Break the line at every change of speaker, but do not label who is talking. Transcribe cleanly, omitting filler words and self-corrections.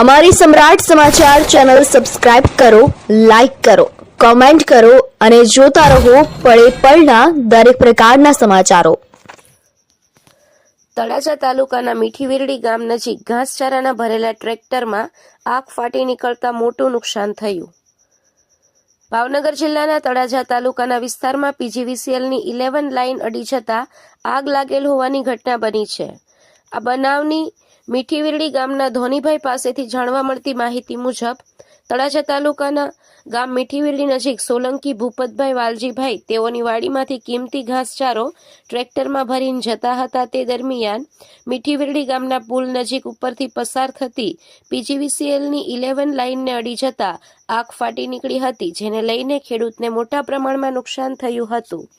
અમારી સમ્રાટ સમાચાર ચેનલ સબસ્ક્રાઇબ કરો, લાઇક કરો, કોમેન્ટ કરો અને જોતા રહો પળે પળના દરેક પ્રકારના સમાચારો।
તળાજા તાલુકાના મીઠીવીરડી ગામ નજીક ઘાસચારાના ભરેલા ટ્રેક્ટરમાં આગ ફાટી નીકળતા મોટું નુકસાન થયું। ભાવનગર જિલ્લાના તળાજા તાલુકાના વિસ્તારમાં પીજીવીસીએલની 11 લાઇન અડી જતા આગ લાગેલ હોવાની ઘટના બની છે। આ બનાવની મીઠીવીરડી ગામના ધોનીભાઈ પાસેથી જાણવા મળતી માહિતી મુજબ તળાજા તાલુકાના ગામ મીઠીવીરડી નજીક સોલંકી ભૂપતભાઈ વાલજીભાઈ તેઓની વાડીમાંથી કિંમતી ઘાસચારો ટ્રેક્ટરમાં ભરીને જતા હતા। તે દરમિયાન મીઠીવીરડી ગામના પુલ નજીક ઉપરથી પસાર થતી પીજીવીસીએલની 11 લાઇનને અડી જતા આગ ફાટી નીકળી હતી, જેને લઈને ખેડૂતને મોટા પ્રમાણમાં નુકસાન થયું હતું।